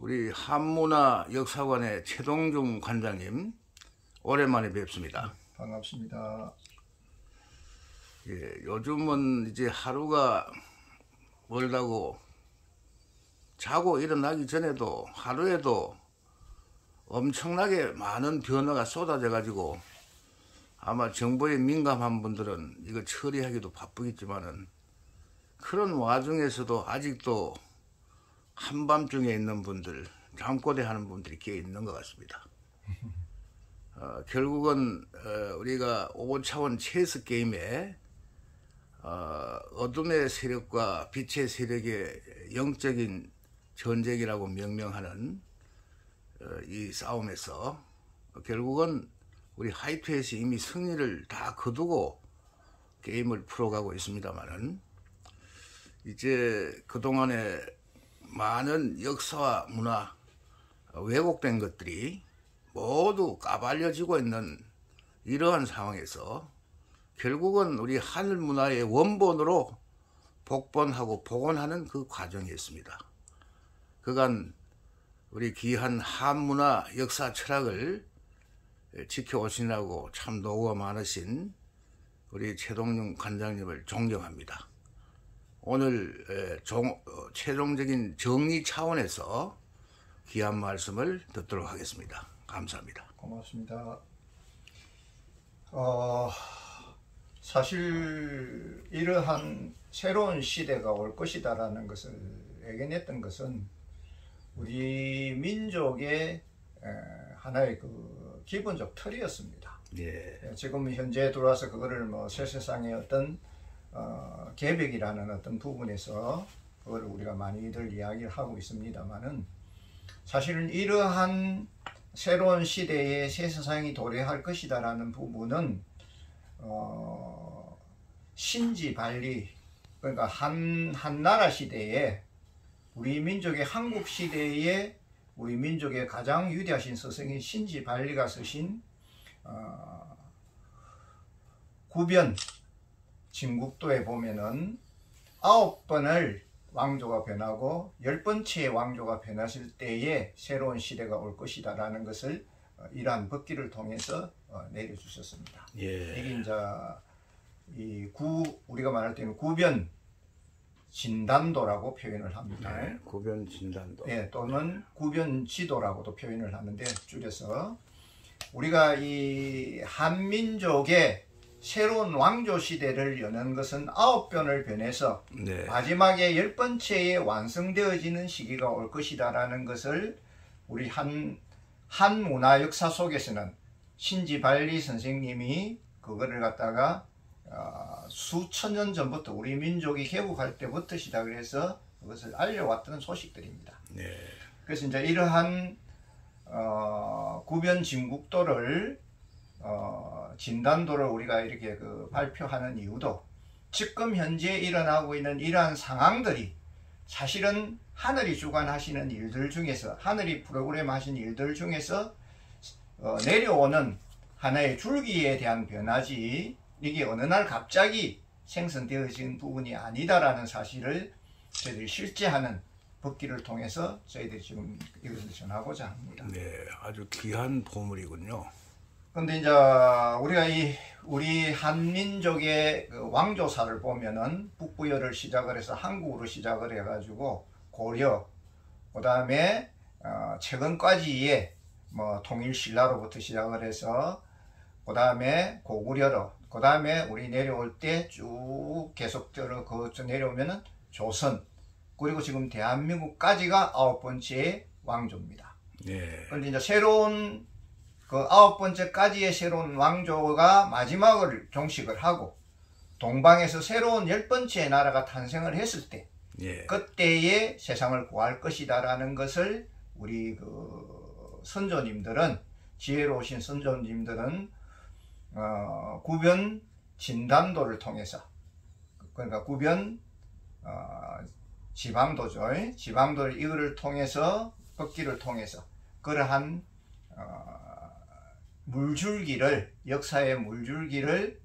우리 한문화 역사관의 최동중 관장님, 오랜만에 뵙습니다. 반갑습니다. 예, 요즘은 이제 하루가 멀다고 자고 일어나기 전에도 하루에도 엄청나게 많은 변화가 쏟아져 가지고 아마 정보에 민감한 분들은 이거 처리하기도 바쁘겠지만은 그런 와중에서도 아직도 한밤중에 있는 분들, 잠꼬대 하는 분들이 꽤 있는 것 같습니다. 결국은 우리가 5차원 체스 게임에 어둠의 세력과 빛의 세력의 영적인 전쟁이라고 명명하는 이 싸움에서 결국은 우리 하이트에서 이미 승리를 다 거두고 게임을 풀어가고 있습니다만은 이제 그동안에 많은 역사와 문화 왜곡된 것들이 모두 까발려지고 있는 이러한 상황에서 결국은 우리 하늘 문화의 원본으로 복본하고 복원하는 그 과정이었습니다. 그간 우리 귀한 한문화 역사 철학을 지켜오시느라고 참 노고가 많으신 우리 최동중 관장님을 존경합니다. 오늘 최종적인 정리 차원에서 귀한 말씀을 듣도록 하겠습니다. 감사합니다. 고맙습니다. 사실 이러한 새로운 시대가 올 것이다라는 것을 예견했던 것은 우리 민족의 하나의 그 기본적 틀이었습니다. 예. 지금 현재 들어와서 그거를 뭐 세세상의 어떤 계획이라는 어떤 부분에서 그걸 우리가 많이들 이야기를 하고 있습니다만은 사실은 이러한 새로운 시대에 새 세상이 도래할 것이다라는 부분은 신지반리, 그러니까 한나라 시대에 우리 민족의 한국 시대에 우리 민족의 가장 위대하신 스승인 신지반리가 쓰신 구변 진국도에 보면은 9번을 왕조가 변하고 10번째의 왕조가 변하실 때에 새로운 시대가 올 것이다 라는 것을 이러한 법기를 통해서 내려주셨습니다. 예. 이게 이제 우리가 말할 때는 구변 진단도라고 표현을 합니다. 네, 구변 진단도. 예, 또는 구변 지도라고도 표현을 하는데 줄여서 우리가 이 한민족의 새로운 왕조 시대를 여는 것은 9변을 변해서 네. 마지막에 10번째에 완성되어지는 시기가 올 것이다 라는 것을 우리 한문화 역사 속에서는 신지발리 선생님이 그거를 갖다가 수천 년 전부터 우리 민족이 개국할 때부터 시작을 해서 그것을 알려왔던 소식들입니다. 네. 그래서 이제 이러한 구변 진국도를 진단도를 우리가 이렇게 발표하는 이유도 지금 현재 일어나고 있는 이러한 상황들이 사실은 하늘이 주관하시는 일들 중에서 하늘이 프로그램 하신 일들 중에서 내려오는 하나의 줄기에 대한 변화지 이게 어느 날 갑자기 생성되어진 부분이 아니다라는 사실을 저희들이 실제하는 법기를 통해서 저희들이 지금 이것을 전하고자 합니다. 네, 아주 귀한 보물이군요. 근데 이제 우리가 우리 한민족의 그 왕조사를 보면은 북부여를 시작을 해서 한국으로 시작을 해가지고 고려, 그 다음에 최근까지의 뭐 통일신라로부터 시작을 해서 그 다음에 고구려로, 그 다음에 우리 내려올 때 쭉 계속적으로 내려오면은 조선, 그리고 지금 대한민국까지가 9번째의 왕조입니다. 네. 그런데 이제 새로운 그 9번째까지의 새로운 왕조가 마지막을 종식을 하고 동방에서 새로운 10번째의 나라가 탄생을 했을 때 예. 그때의 세상을 구할 것이다 라는 것을 우리 그 선조님들은 지혜로우신 선조님들은 구변 진단도를 통해서 그러니까 구변 지방도죠. 지방도를 이거를 통해서 법기를 통해서 그러한 물줄기를 역사의 물줄기를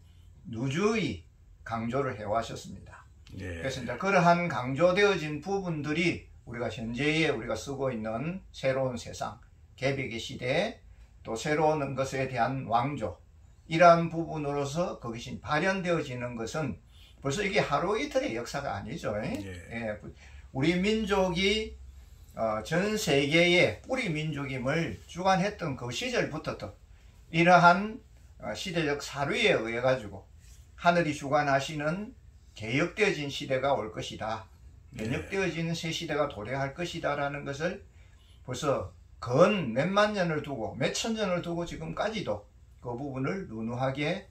누주히 강조를 해왔었습니다. 예. 그래서 이제 그러한 강조되어진 부분들이 우리가 현재에 우리가 쓰고 있는 새로운 세상, 개벽의 시대, 또 새로운 것에 대한 왕조, 이러한 부분으로서 그것이 발현되어지는 것은 벌써 이게 하루 이틀의 역사가 아니죠. 예, 우리 민족이 전 세계의 뿌리 민족임을 주관했던 그 시절부터 이러한 시대적 사류에 의해 가지고 하늘이 주관하시는 개혁되어진 시대가 올 것이다, 변혁되어진 새 시대가 도래할 것이다 라는 것을 벌써 건 몇만 년을 두고 몇천 년을 두고 지금까지도 그 부분을 누누하게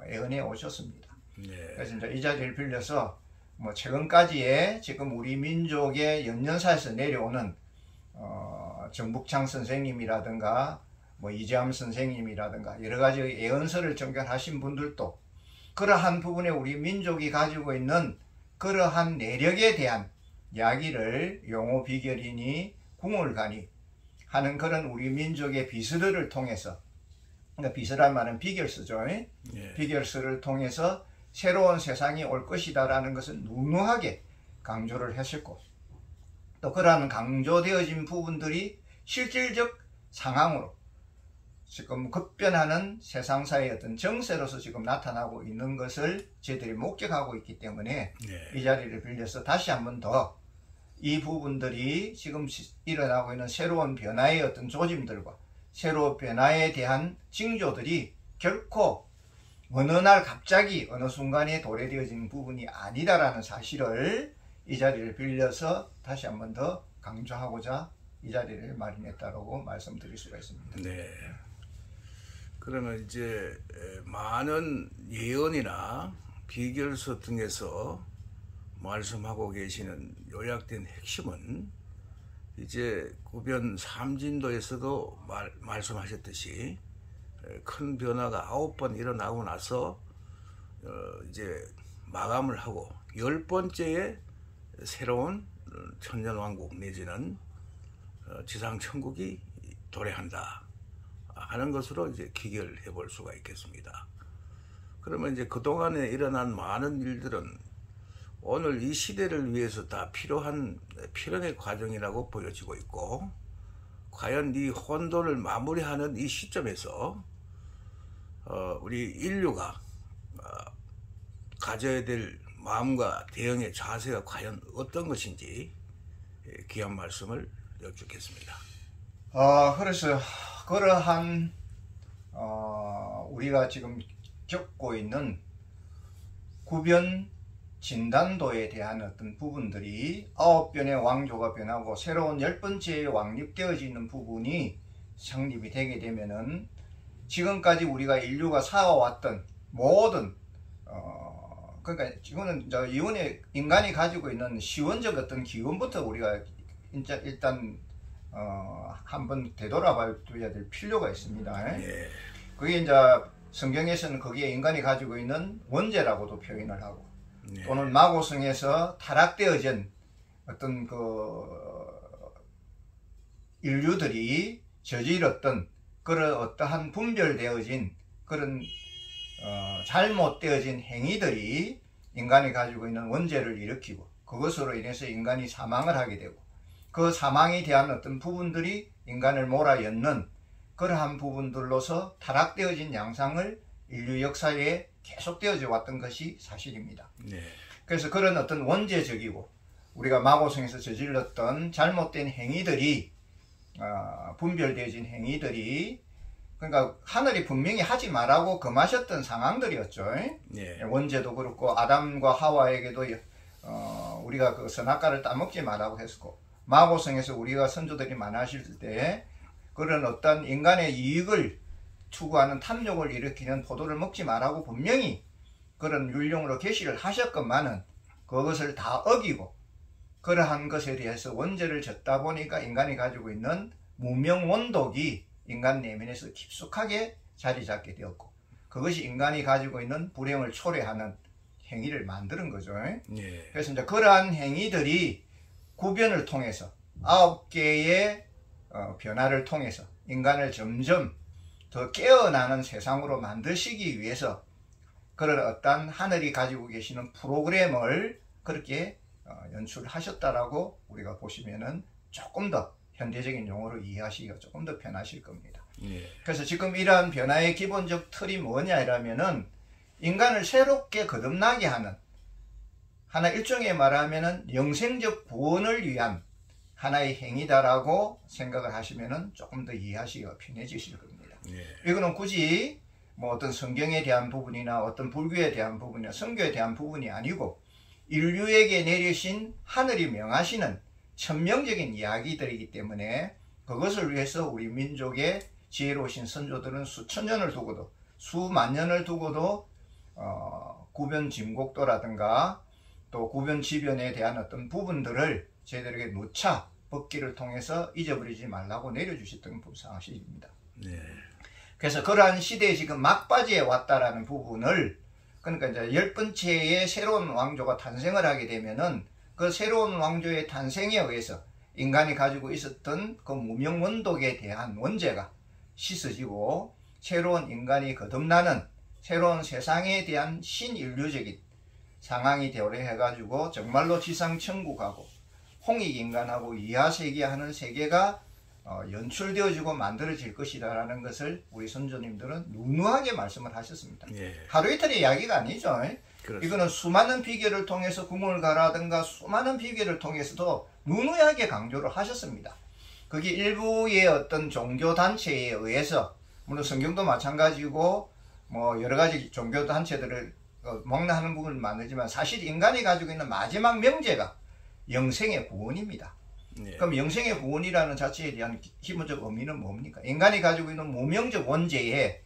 애언해 오셨습니다. 그래서 이제 이 자리를 빌려서 뭐 최근까지의 지금 우리 민족의 연년사에서 내려오는 정북창 선생님이라든가 뭐 이재함 선생님이라든가 여러 가지 예언서를 정결하신 분들도 그러한 부분에 우리 민족이 가지고 있는 그러한 내력에 대한 이야기를 용어 비결이니 궁을가니 하는 그런 우리 민족의 비스를 통해서, 그러니까 비스란 말은 비결서죠. 비결서를 통해서 새로운 세상이 올 것이다 라는 것을 누누하게 강조를 하셨고, 또 그러한 강조되어진 부분들이 실질적 상황으로 지금 급변하는 세상사의 어떤 정세로서 지금 나타나고 있는 것을 저희들이 목격하고 있기 때문에 이 자리를 빌려서 다시 한 번 더 이 부분들이 지금 일어나고 있는 새로운 변화의 어떤 조짐들과 새로운 변화에 대한 징조들이 결코 어느 날 갑자기 어느 순간에 도래되어진 부분이 아니다라는 사실을 이 자리를 빌려서 다시 한 번 더 강조하고자 이 자리를 마련했다고 말씀드릴 수가 있습니다. 네. 그러면 이제 많은 예언이나 비결서 등에서 말씀하고 계시는 요약된 핵심은 이제 구변 삼진도에서도 말씀하셨듯이 큰 변화가 9번 일어나고 나서 이제 마감을 하고 10번째에 새로운 천년왕국 내지는 지상천국이 도래한다 하는 것으로 이제 기결해 볼 수가 있겠습니다. 그러면 이제 그동안에 일어난 많은 일들은 오늘 이 시대를 위해서 다 필요한 필연의 과정이라고 보여지고 있고, 과연 이 혼돈을 마무리하는 이 시점에서 우리 인류가 가져야 될 마음과 대응의 자세가 과연 어떤 것인지 귀한 말씀을 여쭙겠습니다. 그래서 그러한 우리가 지금 겪고 있는 구변 진단도에 대한 어떤 부분들이 9변의 왕조가 변하고 새로운 10번째에 왕립되어지는 부분이 성립이 되게 되면은 지금까지 우리가 인류가 살아왔던 모든 그러니까 이거는 이혼의 인간이 가지고 있는 시원적 어떤 기원부터 우리가 일단 한번 되돌아봐야 될 필요가 있습니다. 그게 이제 성경에서는 거기에 인간이 가지고 있는 원죄라고도 표현을 하고, 또는 마고성에서 타락되어진 어떤 그 인류들이 저질렀던 그런 어떠한 분별되어진 그런 잘못되어진 행위들이 인간이 가지고 있는 원죄를 일으키고 그것으로 인해서 인간이 사망을 하게 되고, 그 사망에 대한 어떤 부분들이 인간을 몰아엮는 그러한 부분들로서 타락되어진 양상을 인류 역사에 계속되어져 왔던 것이 사실입니다. 그래서 그런 어떤 원죄적이고 우리가 마고성에서 저질렀던 잘못된 행위들이 분별되어진 행위들이, 그러니까 하늘이 분명히 하지 말라고 금하셨던 상황들이었죠. 원죄도 그렇고 아담과 하와에게도 우리가 그 선악과를 따먹지 말라고 했었고, 마고성에서 우리가 선조들이 만나실 때 그런 어떤 인간의 이익을 추구하는 탐욕을 일으키는 포도를 먹지 말라고 분명히 그런 율령으로 계시를 하셨건만은 그것을 다 어기고 그러한 것에 대해서 원죄를 졌다 보니까 인간이 가지고 있는 무명 원독이 인간 내면에서 깊숙하게 자리 잡게 되었고, 그것이 인간이 가지고 있는 불행을 초래하는 행위를 만드는 거죠. 그래서 이제 그러한 행위들이 구변을 통해서 9개의 변화를 통해서 인간을 점점 더 깨어나는 세상으로 만드시기 위해서 그런 어떤 하늘이 가지고 계시는 프로그램을 그렇게 연출하셨다라고 우리가 보시면은 조금 더 현대적인 용어로 이해하시기가 조금 더 편하실 겁니다. 그래서 지금 이러한 변화의 기본적 틀이 뭐냐 이러면은 인간을 새롭게 거듭나게 하는 하나 일종의 말하면은 영생적 구원을 위한 하나의 행위다라고 생각을 하시면은 조금 더 이해하시기가 편해지실 겁니다. 이거는 굳이 뭐 어떤 성경에 대한 부분이나 어떤 불교에 대한 부분이나 선교에 대한 부분이 아니고 인류에게 내리신 하늘이 명하시는 천명적인 이야기들이기 때문에 그것을 위해서 우리 민족의 지혜로우신 선조들은 수천 년을 두고도 수만 년을 두고도 구변진곡도라든가 또 구변지변에 대한 어떤 부분들을 저희들에게 누차 법기를 통해서 잊어버리지 말라고 내려주셨던 사실입니다. 그래서 그러한 시대에 지금 막바지에 왔다라는 부분을 그러니까 이제 10번째의 새로운 왕조가 탄생을 하게 되면은 그 새로운 왕조의 탄생에 의해서 인간이 가지고 있었던 그 무명 원독에 대한 원죄가 씻어지고 새로운 인간이 거듭나는 새로운 세상에 대한 신인류적인 상황이 되어해가지고 정말로 지상천국하고 홍익인간하고 이하세계하는 세계가 연출되어지고 만들어질 것이다라는 것을 우리 선조님들은 누누하게 말씀을 하셨습니다. 하루 이틀의 이야기가 아니죠. 그렇습니다. 이거는 수많은 비결을 통해서 궁을 가라든가 수많은 비결을 통해서도 누누하게 강조를 하셨습니다. 그게 일부의 어떤 종교단체에 의해서 물론 성경도 마찬가지고 뭐 여러가지 종교단체들을 목락하는 부분은 많으지만 사실 인간이 가지고 있는 마지막 명제가 영생의 구원입니다. 그럼 영생의 구원이라는 자체에 대한 기본적 의미는 뭡니까? 인간이 가지고 있는 무명적 원죄에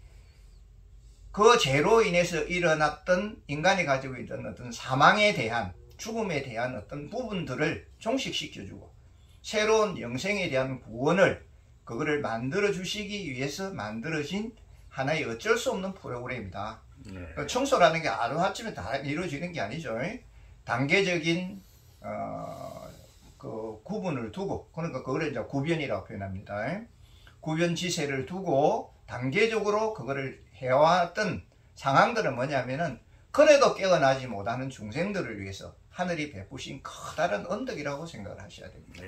그 죄로 인해서 일어났던 인간이 가지고 있던 어떤 사망에 대한 죽음에 대한 어떤 부분들을 종식시켜주고 새로운 영생에 대한 구원을 그거를 만들어 주시기 위해서 만들어진 하나의 어쩔 수 없는 프로그램이다. 청소라는 게 하루아침에 다 이루어지는 게 아니죠. 단계적인 그 구분을 두고 그러니까 그거를 이제 구변이라고 표현합니다. 구변지세를 두고 단계적으로 그거를 해왔던 상황들은 뭐냐면은 그래도 깨어나지 못하는 중생들을 위해서 하늘이 베푸신 커다란 언덕이라고 생각을 하셔야 됩니다.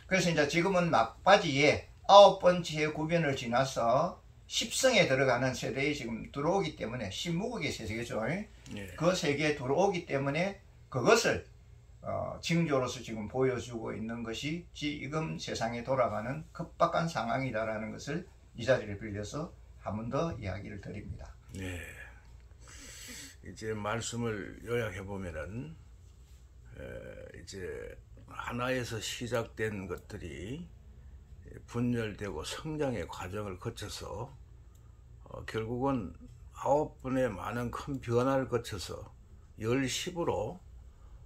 그래서 이제 지금은 막바지에 9번째 구변을 지나서 10성에 들어가는 세대에 지금 들어오기 때문에 신무국의 세계죠. 그 세계에 들어오기 때문에 그것을 징조로서 지금 보여주고 있는 것이 지금 세상에 돌아가는 급박한 상황이다라는 것을 이 자리를 빌려서 한 번 더 이야기를 드립니다. 이제 말씀을 요약해 보면은 이제 하나에서 시작된 것들이 분열되고 성장의 과정을 거쳐서 결국은 9번의 많은 큰 변화를 거쳐서 10으로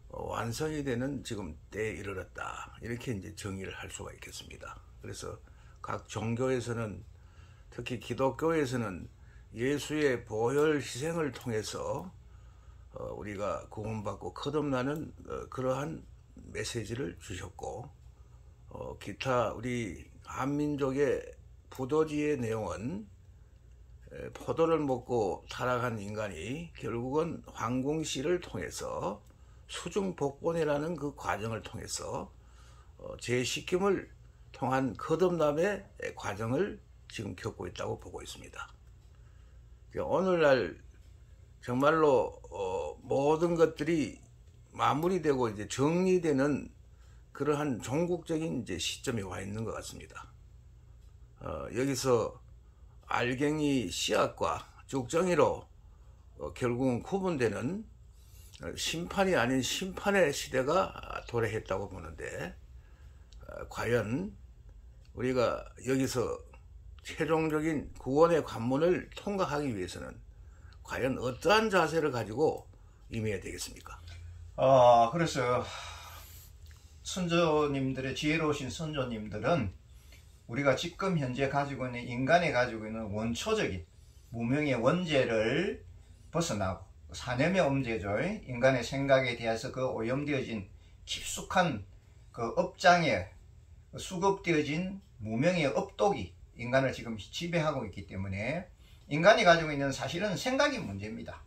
완성이 되는 지금 때에 이르렀다. 이렇게 이제 정의를 할 수가 있겠습니다. 그래서 각 종교에서는 특히 기독교에서는 예수의 보혈 희생을 통해서 우리가 구원받고 거듭나는 그러한 메시지를 주셨고 기타 우리 한민족의 부도지의 내용은 포도를 먹고 타락한 인간이 결국은 황궁시를 통해서 수중복권이라는 그 과정을 통해서 재식김을 통한 거듭남의 과정을 지금 겪고 있다고 보고 있습니다. 오늘날 정말로 모든 것들이 마무리되고 이제 정리되는 그러한 종국적인 이제 시점에 와 있는 것 같습니다. 여기서 알갱이 씨앗과 죽정이로 결국은 구분되는 심판이 아닌 심판의 시대가 도래했다고 보는데 과연 우리가 여기서 최종적인 구원의 관문을 통과하기 위해서는 과연 어떠한 자세를 가지고 임해야 되겠습니까? 그래서 선조님들의 지혜로우신 선조님들은 우리가 지금 현재 가지고 있는 인간이 가지고 있는 원초적인 무명의 원죄를 벗어나고 사념의 엄제죠. 인간의 생각에 대해서 그 오염되어진 깊숙한 그 업장에 수급되어진 무명의 업독이 인간을 지금 지배하고 있기 때문에 인간이 가지고 있는 사실은 생각이 문제입니다.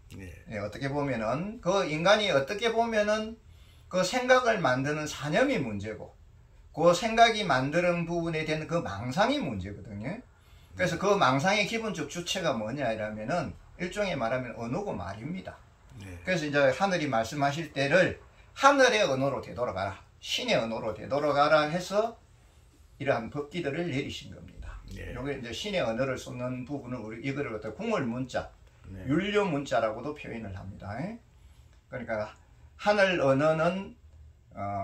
어떻게 보면은 그 인간이 어떻게 보면은 그 생각을 만드는 사념이 문제고, 그 생각이 만드는 부분에 대한 그 망상이 문제거든요. 그래서 그 망상의 기본적 주체가 뭐냐 이러면은 일종의 말하면 언어고 말입니다. 네. 그래서 이제 하늘이 말씀하실 때를 하늘의 언어로 되돌아가라, 신의 언어로 되돌아가라 해서 이러한 법기들을 내리신 겁니다. 네. 여기 이제 신의 언어를 쏟는 부분을 우리 이거를 갖다 궁을 문자, 네. 율료 문자라고도 표현을 합니다. 그러니까 하늘 언어는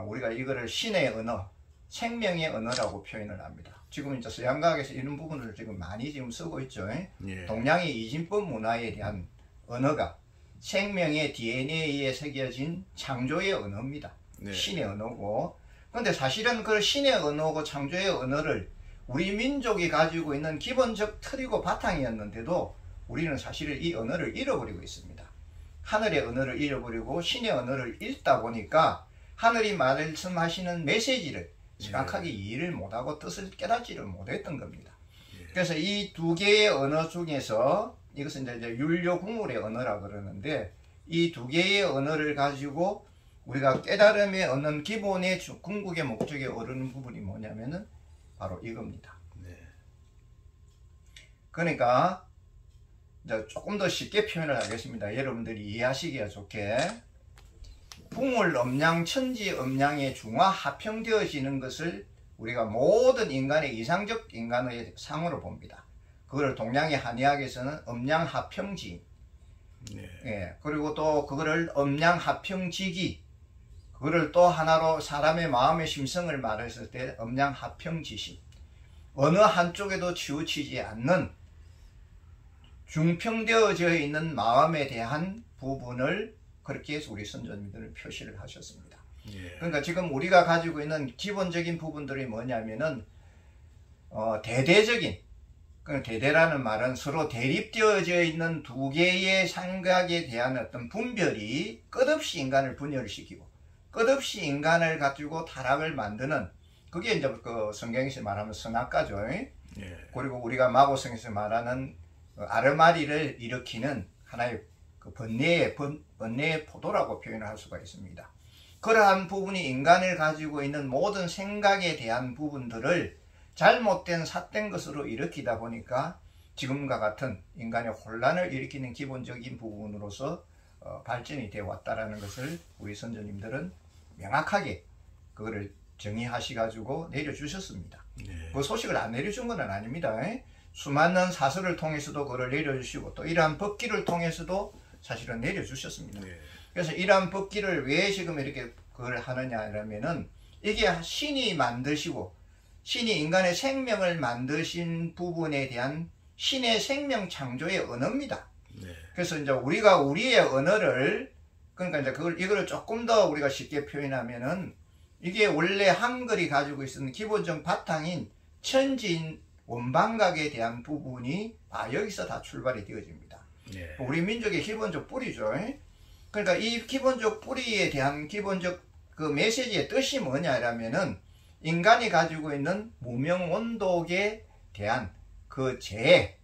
우리가 이거를 신의 언어, 생명의 언어라고 표현을 합니다. 지금 이제 서양과학에서 이런 부분을 지금 많이 지금 쓰고 있죠. 예. 동양의 이진법 문화에 대한 언어가 생명의 DNA에 새겨진 창조의 언어입니다. 네. 신의 언어고. 그런데 사실은 그 신의 언어고 창조의 언어를 우리 민족이 가지고 있는 기본적 틀이고 바탕이었는데도 우리는 사실 이 언어를 잃어버리고 있습니다. 하늘의 언어를 잃어버리고 신의 언어를 읽다 보니까 하늘이 말씀하시는 메시지를 정확하게 이해를 못하고 뜻을 깨닫지를 못했던 겁니다. 그래서 이 두 개의 언어 중에서 이것은 이제 율료국물의 언어라 그러는데, 이 두 개의 언어를 가지고 우리가 깨달음에 얻는 기본의 궁극의 목적에 오르는 부분이 뭐냐면은 바로 이겁니다. 네. 그러니까 이제 조금 더 쉽게 표현을 하겠습니다. 여러분들이 이해하시기가 좋게. 풍울 음양 천지 음양의 중화 합평되어지는 것을 우리가 모든 인간의 이상적 인간의 상으로 봅니다. 그걸 동양의 한의학에서는 음양 합평지, 네. 예, 그리고 또 그거를 음양 합평지기, 그거를 또 하나로 사람의 마음의 심성을 말했을 때 음양 합평지심, 어느 한쪽에도 치우치지 않는 중평되어져 있는 마음에 대한 부분을 그렇게 해서 우리 선조님들은 표시를 하셨습니다. 예. 그러니까 지금 우리가 가지고 있는 기본적인 부분들이 뭐냐면은 대대적인, 그 대대라는 말은 서로 대립되어져 있는 두 개의 생각에 대한 어떤 분별이 끝없이 인간을 분열시키고 끝없이 인간을 가지고 타락을 만드는, 그게 이제 그 성경에서 말하면 선악과죠. 예. 그리고 우리가 마고성에서 말하는 아르마리를 일으키는 하나의 그 번뇌의 포도라고 표현을 할 수가 있습니다. 그러한 부분이 인간을 가지고 있는 모든 생각에 대한 부분들을 잘못된 삿된 것으로 일으키다 보니까 지금과 같은 인간의 혼란을 일으키는 기본적인 부분으로서 발전이 되어 왔다라는 것을 우리 선조님들은 명확하게 그거를 정의하셔가지고 내려주셨습니다. 네. 그 소식을 안 내려준 건 아닙니다. 수많은 사설을 통해서도 그걸 내려주시고 또 이러한 법기를 통해서도 사실은 내려주셨습니다. 네. 그래서 이러한 법기를 왜 지금 이렇게 그걸 하느냐 이러면은 이게 신이 만드시고 신이 인간의 생명을 만드신 부분에 대한 신의 생명 창조의 언어입니다. 네. 그래서 이제 우리가 우리의 언어를, 그러니까 이제 이거를 조금 더 우리가 쉽게 표현하면은 이게 원래 한글이 가지고 있는 기본적 바탕인 천지인 원방각에 대한 부분이 여기서 다 출발이 되어집니다. 네. 우리 민족의 기본적 뿌리죠. 그러니까 이 기본적 뿌리에 대한 기본적 그 메시지의 뜻이 뭐냐라면은 인간이 가지고 있는 무명원독에 대한 그 재해,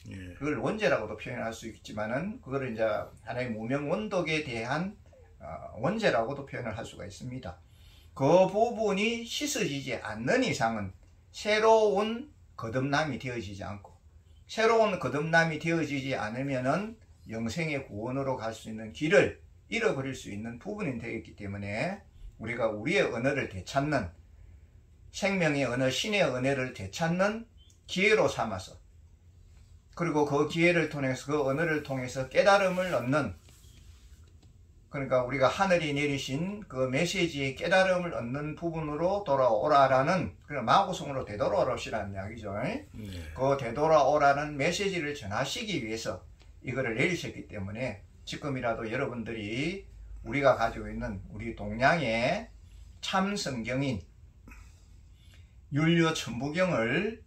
예. 그걸 원죄라고도 표현할 수 있지만은 그거를 이제 하나의 무명원독에 대한 원죄라고도 표현을 할 수가 있습니다. 그 부분이 씻어지지 않는 이상은 새로운 거듭남이 되어지지 않고, 새로운 거듭남이 되어지지 않으면은 영생의 구원으로 갈 수 있는 길을 잃어버릴 수 있는 부분이 되겠기 때문에 우리가 우리의 언어를 되찾는, 생명의 언어, 신의 은혜를 되찾는 기회로 삼아서, 그리고 그 기회를 통해서, 그 언어를 통해서 깨달음을 얻는, 그러니까 우리가 하늘이 내리신 그 메시지의 깨달음을 얻는 부분으로 돌아오라라는, 그런 마고성으로 되돌아오시라는 이야기죠. 네. 그 되돌아오라는 메시지를 전하시기 위해서 이거를 내리셨기 때문에 지금이라도 여러분들이 우리가 가지고 있는 우리 동양의 참 성경인 율료천부경을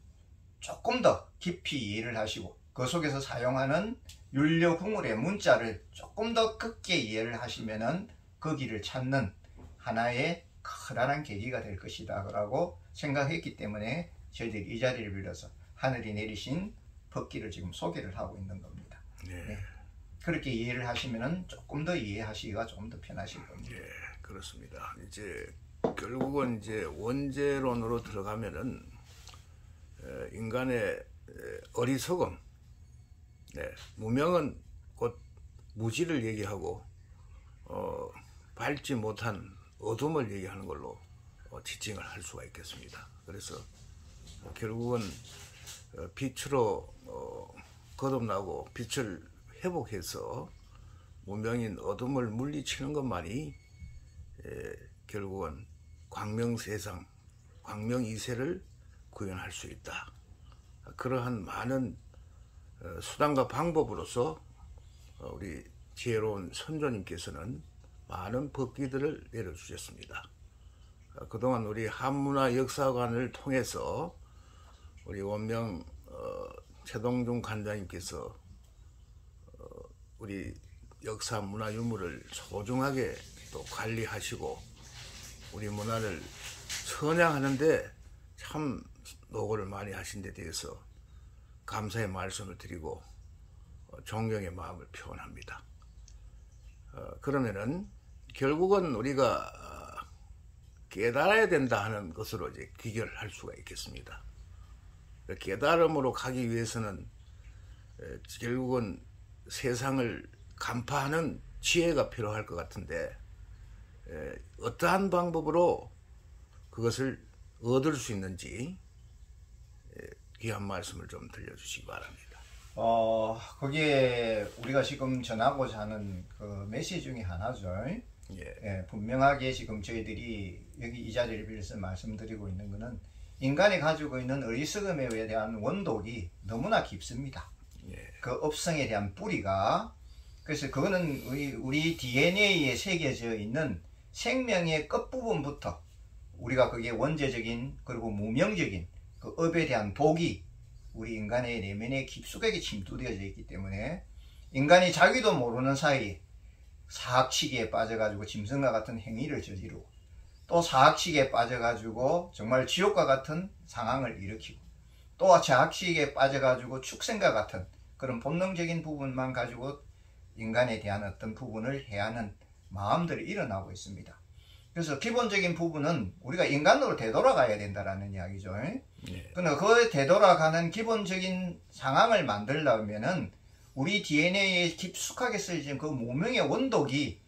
조금 더 깊이 이해를 하시고 그 속에서 사용하는 율료국물의 문자를 조금 더 깊게 이해를 하시면은 그 길을 찾는 하나의 커다란 계기가 될 것이다 라고 생각했기 때문에 저희들이 이 자리를 빌어서 하늘이 내리신 법기를 지금 소개를 하고 있는 겁니다. 네. 네. 그렇게 이해를 하시면은 조금 더 이해하시기가 조금 더 편하실 겁니다. 예. 그렇습니다. 이제 결국은 이제 원죄론으로 들어가면은 인간의 어리석음, 무명은 곧 무지를 얘기하고 밝지 못한 어둠을 얘기하는 걸로 지칭을 할 수가 있겠습니다. 그래서 결국은 빛으로 거듭나고 빛을 회복해서 무명인 어둠을 물리치는 것만이 결국은 광명세상, 광명이세를 구현할 수 있다. 그러한 많은 수단과 방법으로서 우리 지혜로운 선조님께서는 많은 법기들을 내려주셨습니다. 그동안 우리 한문화 역사관을 통해서 우리 원명 최동중 관장님께서 우리 역사 문화 유물을 소중하게 또 관리하시고 우리 문화를 선양하는데 참 노고를 많이 하신 데 대해서 감사의 말씀을 드리고 존경의 마음을 표현합니다. 그러면은 결국은 우리가 깨달아야 된다 하는 것으로 이제 귀결할 수가 있겠습니다. 깨달음으로 가기 위해서는 결국은 세상을 간파하는 지혜가 필요할 것 같은데 어떠한 방법으로 그것을 얻을 수 있는지 귀한 말씀을 좀 들려주시기 바랍니다. 거기에 우리가 지금 전하고자 하는 그 메시지 중에 하나죠. 분명하게 지금 저희들이 여기 이 자리를 빌어서 말씀드리고 있는 것은 인간이 가지고 있는 어리석음에 대한 원독이 너무나 깊습니다. 그 업성에 대한 뿌리가, 그래서 그거는 우리 DNA에 새겨져 있는 생명의 끝부분부터 우리가 그게 원죄적인 그리고 무명적인 그 업에 대한 독이 우리 인간의 내면에 깊숙하게 침투되어져 있기 때문에 인간이 자기도 모르는 사이에 사악치기에 빠져가지고 짐승과 같은 행위를 저지르고 또 사악치기에 빠져가지고 정말 지옥과 같은 상황을 일으키고 또 자악치기에 빠져가지고 축생과 같은 그런 본능적인 부분만 가지고 인간에 대한 어떤 부분을 해하는 마음들이 일어나고 있습니다. 그래서 기본적인 부분은 우리가 인간으로 되돌아가야 된다라는 이야기죠. 그러나 그 되돌아가는 기본적인 상황을 만들려면은 우리 DNA에 깊숙하게 쓰여진 그 무명의 원독이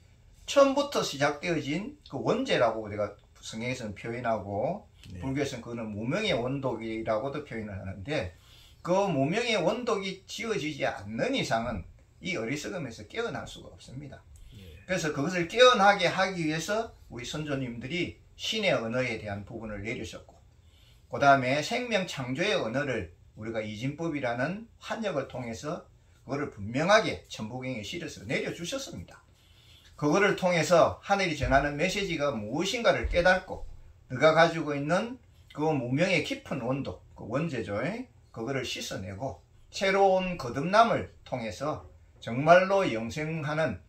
처음부터 시작되어진 그 원죄라고 우리가 성경에서는 표현하고 불교에서는 그거는 무명의 원독이라고도 표현을 하는데 그 무명의 원독이 지어지지 않는 이상은 이 어리석음에서 깨어날 수가 없습니다. 그래서 그것을 깨어나게 하기 위해서 우리 선조님들이 신의 언어에 대한 부분을 내리셨고 그 다음에 생명 창조의 언어를 우리가 이진법이라는 환역을 통해서 그거를 분명하게 천부경에 실어서 내려주셨습니다. 그거를 통해서 하늘이 전하는 메시지가 무엇인가를 깨닫고 너가 가지고 있는 그 무명의 깊은 원도, 그 원죄죠. 그거를 씻어내고 새로운 거듭남을 통해서 정말로 영생하는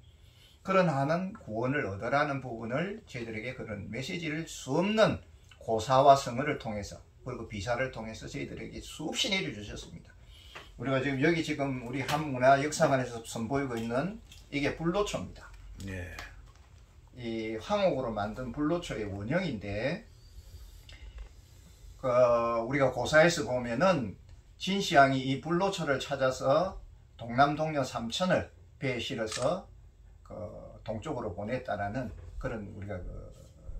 그런 하는 구원을 얻으라는 부분을 저희들에게 그런 메시지를 수없는 고사와 성어를 통해서 그리고 비사를 통해서 저희들에게 수없이 내려주셨습니다. 우리가 지금 여기 지금 우리 한문화역사관에서 선보이고 있는 이게 불로초입니다. 이 황옥으로 만든 불로초의 원형인데 우리가 고사에서 보면은 진시황이 이 불로초를 찾아서 동남동녀 삼천을 배에 실어서 동쪽으로 보냈다라는 그런 우리가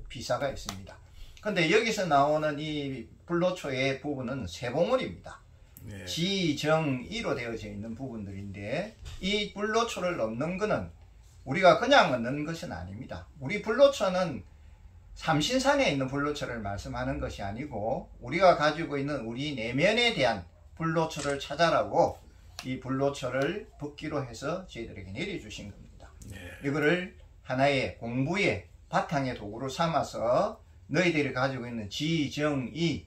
비사가 있습니다. 근데 여기서 나오는 이 불로초의 부분은 세봉울입니다. 지정이로 되어져 있는 부분들인데 이 불로초를 넣는 것은 우리가 그냥 넣는 것은 아닙니다. 우리 불로초는 삼신산에 있는 불로초를 말씀하는 것이 아니고 우리가 가지고 있는 우리 내면에 대한 불로초를 찾아라고 이 불로초를 법기로 해서 저희들에게 내려주신 겁니다. 이거를 하나의 공부의 바탕의 도구로 삼아서 너희들이 가지고 있는 지정이,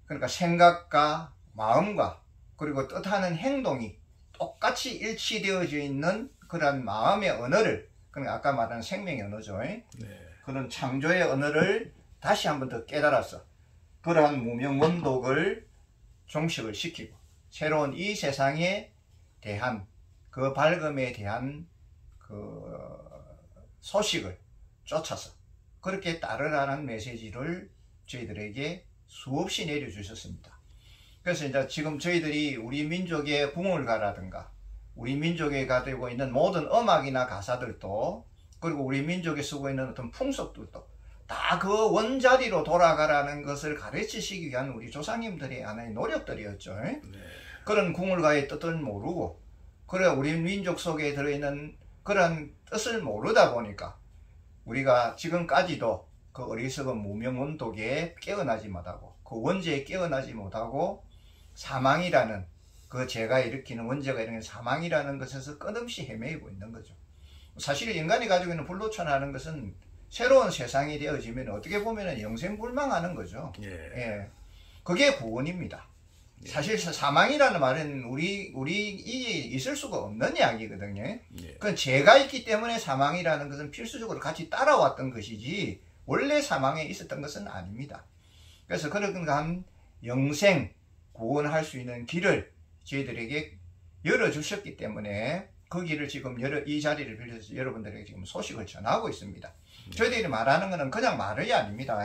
그러니까 생각과 마음과 그리고 뜻하는 행동이 똑같이 일치되어져 있는 그런 마음의 언어를, 그러니까 아까 말한 생명의 언어죠. 그런 창조의 언어를 다시 한 번 더 깨달아서 그러한 무명 원독을 종식을 시키고 새로운 이 세상에 대한 그 밝음에 대한 그 소식을 쫓아서 그렇게 따르라는 메시지를 저희들에게 수없이 내려주셨습니다. 그래서 이제 지금 저희들이 우리 민족의 궁을가라든가 우리 민족에 가지고 있는 모든 음악이나 가사들도 그리고 우리 민족에 쓰고 있는 어떤 풍속들도 다 그 원자리로 돌아가라는 것을 가르치시기 위한 우리 조상님들의 하나의 노력들이었죠. 네. 그런 궁을가의 뜻을 모르고 그래 우리 민족 속에 들어있는 그런 뜻을 모르다 보니까 우리가 지금까지도 그 어리석은 무명원독에 깨어나지 못하고 그 원죄에 깨어나지 못하고 사망이라는 그 죄가 일으키는 원죄가 일으키는 사망이라는 것에서 끝없이 헤매이고 있는 거죠. 사실 인간이 가지고 있는 불로천하는 것은 새로운 세상이 되어지면 어떻게 보면 영생불망하는 거죠. 예. 그게 구원입니다. 사실 사망이라는 말은 우리 있을 수가 없는 이야기거든요. 그건 죄가 있기 때문에 사망이라는 것은 필수적으로 같이 따라왔던 것이지 원래 사망에 있었던 것은 아닙니다. 그래서 그런 영생 구원할 수 있는 길을 저희들에게 열어주셨기 때문에 그 길을 지금 이 자리를 빌려서 여러분들에게 지금 소식을 전하고 있습니다. 저희들이 말하는 것은 그냥 말이 아닙니다.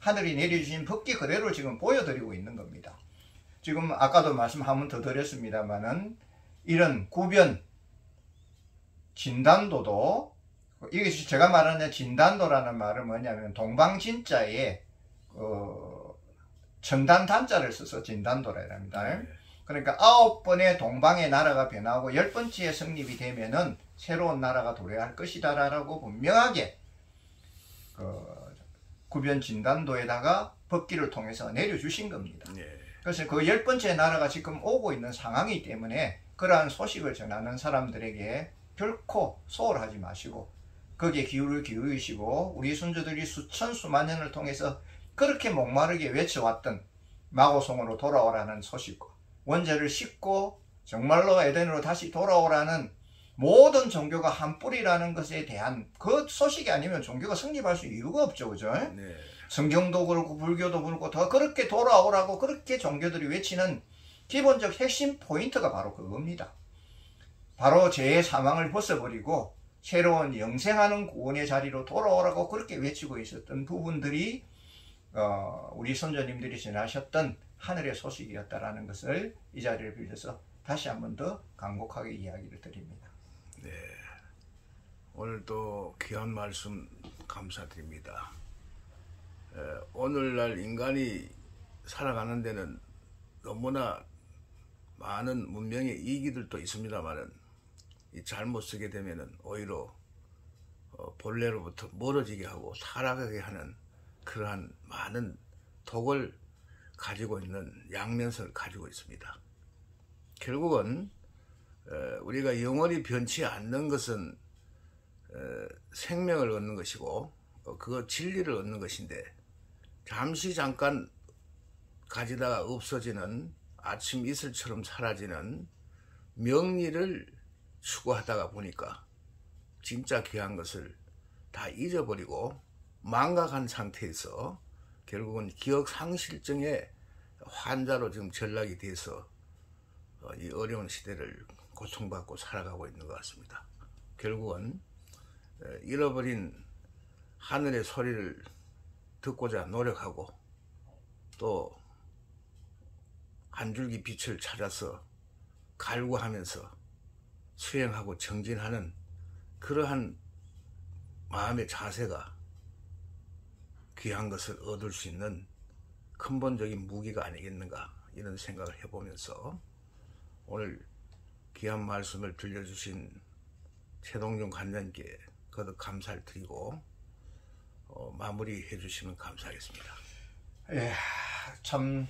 하늘이 내려주신 법기 그대로 지금 보여드리고 있는 겁니다. 지금 아까도 말씀 한 번 더 드렸습니다만은 이런 구변 진단도도 이게 제가 말하는 진단도라는 말은 뭐냐면 동방진자에 천단 단자를 써서 진단도라 합니다. 그러니까 9번의 동방의 나라가 변하고 10번째에 성립이 되면은 새로운 나라가 도래할 것이다 라고 분명하게 구변 진단도에다가 법기를 통해서 내려주신 겁니다. 그래서 그 10번째 나라가 지금 오고 있는 상황이기 때문에 그러한 소식을 전하는 사람들에게 결코 소홀하지 마시고 거기에 기울을 기울이시고 우리 선조들이 수천 수만 년을 통해서 그렇게 목마르게 외쳐왔던 마고성으로 돌아오라는 소식과 원죄를 씻고 정말로 에덴으로 다시 돌아오라는 모든 종교가 한 뿌리라는 것에 대한 그 소식이 아니면 종교가 성립할 수 이유가 없죠. 그죠? 성경도 그렇고 불교도 그렇고 더 그렇게 돌아오라고 그렇게 종교들이 외치는 기본적 핵심 포인트가 바로 그겁니다. 바로 죄의 사망을 벗어버리고 새로운 영생하는 구원의 자리로 돌아오라고 그렇게 외치고 있었던 부분들이 우리 선조님들이 전하셨던 하늘의 소식이었다라는 것을 이 자리를 빌려서 다시 한 번 더 간곡하게 이야기를 드립니다. 네, 오늘도 귀한 말씀 감사드립니다. 오늘날 인간이 살아가는 데는 너무나 많은 문명의 이기들도 있습니다만은 이 잘못 쓰게 되면은 오히려 본래로부터 멀어지게 하고 타락하게 하는 그러한 많은 독을 가지고 있는 양면성을 가지고 있습니다. 결국은 우리가 영원히 변치 않는 것은 생명을 얻는 것이고 그 진리를 얻는 것인데 잠시 잠깐 가지다가 없어지는 아침 이슬처럼 사라지는 명리를 추구하다가 보니까 진짜 귀한 것을 다 잊어버리고 망각한 상태에서 결국은 기억상실증의 환자로 지금 전락이 돼서 이 어려운 시대를 고통받고 살아가고 있는 것 같습니다. 결국은 잃어버린 하늘의 소리를 듣고자 노력하고 또 한 줄기 빛을 찾아서 갈구하면서 수행하고 정진하는 그러한 마음의 자세가 귀한 것을 얻을 수 있는 근본적인 무기가 아니겠는가 이런 생각을 해보면서 오늘 귀한 말씀을 들려주신 최동준 관장님께 거듭 감사를 드리고 마무리해 주시면 감사하겠습니다. 예, 참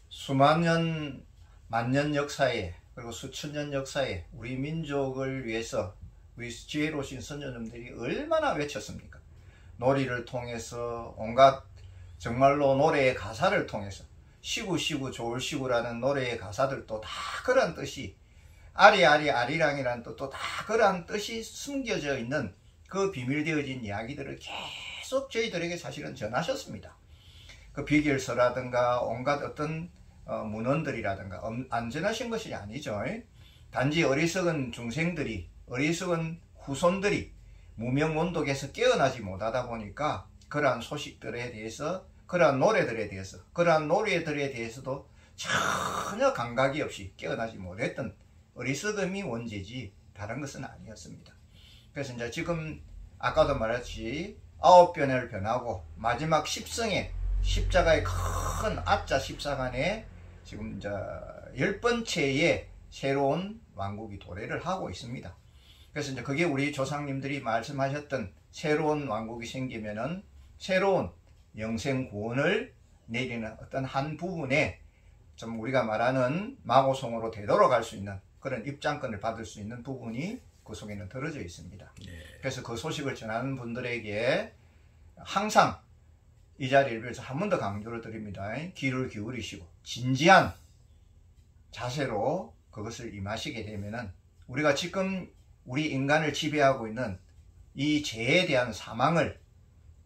수만 년, 만년 역사에 그리고 수천 년 역사에 우리 민족을 위해서 우리 지혜로우신 선조님들이 얼마나 외쳤습니까? 놀이를 통해서 온갖 정말로 노래의 가사를 통해서 시구시구 좋을시구라는 노래의 가사들도 다 그런 뜻이 아리아리 아리랑이라는 뜻도 다 그러한 뜻이 숨겨져 있는 그 비밀되어진 이야기들을 계속 저희들에게 사실은 전하셨습니다. 그 비결서라든가 온갖 어떤 문헌들이라든가 안 전하신 것이 아니죠. 단지 어리석은 중생들이 어리석은 후손들이 무명문독에서 깨어나지 못하다 보니까 그러한 소식들에 대해서, 그러한 노래들에 대해서도 전혀 감각이 없이 깨어나지 못했던 어리석음이 원죄지 다른 것은 아니었습니다. 그래서 이제 지금 아까도 말했지 9변을 변하고 마지막 십성의 십자가의 큰 아자 십사간에 지금 이제 10번째의 새로운 왕국이 도래를 하고 있습니다. 그래서 이제 그게 우리 조상님들이 말씀하셨던 새로운 왕국이 생기면은 새로운 영생 구원을 내리는 어떤 한 부분에 좀 우리가 말하는 마고성으로 되돌아갈 수 있는 그런 입장권을 받을 수 있는 부분이 그 속에는 들어져 있습니다. 그래서 그 소식을 전하는 분들에게 항상 이 자리를 빌어서 한 번 더 강조를 드립니다. 귀를 기울이시고 진지한 자세로 그것을 임하시게 되면은 우리가 지금 우리 인간을 지배하고 있는 이 죄에 대한 사망을,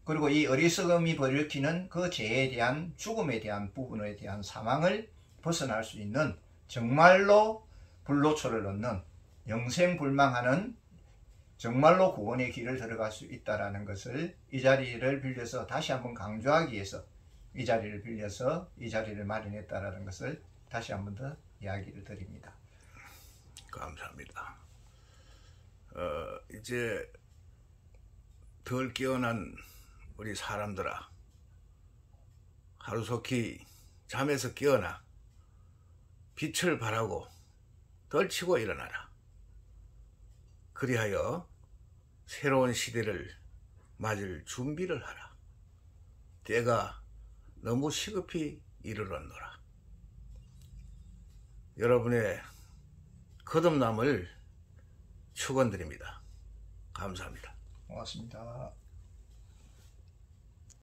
그리고 이 어리석음이 일으키는 그 죄에 대한 죽음에 대한 부분에 대한 사망을 벗어날 수 있는 정말로 불로초를 얻는 영생불망하는 정말로 구원의 길을 들어갈 수 있다는 것을 이 자리를 빌려서 다시 한번 강조하기 위해서 이 자리를 빌려서 이 자리를 마련했다는 것을 다시 한번 더 이야기를 드립니다. 감사합니다. 이제 덜 깨어난 우리 사람들아, 하루속히 잠에서 깨어나 빛을 발하고 덜치고 일어나라. 그리하여 새로운 시대를 맞을 준비를 하라. 때가 너무 시급히 이르렀노라. 여러분의 거듭남을 축원드립니다. 감사합니다. 고맙습니다.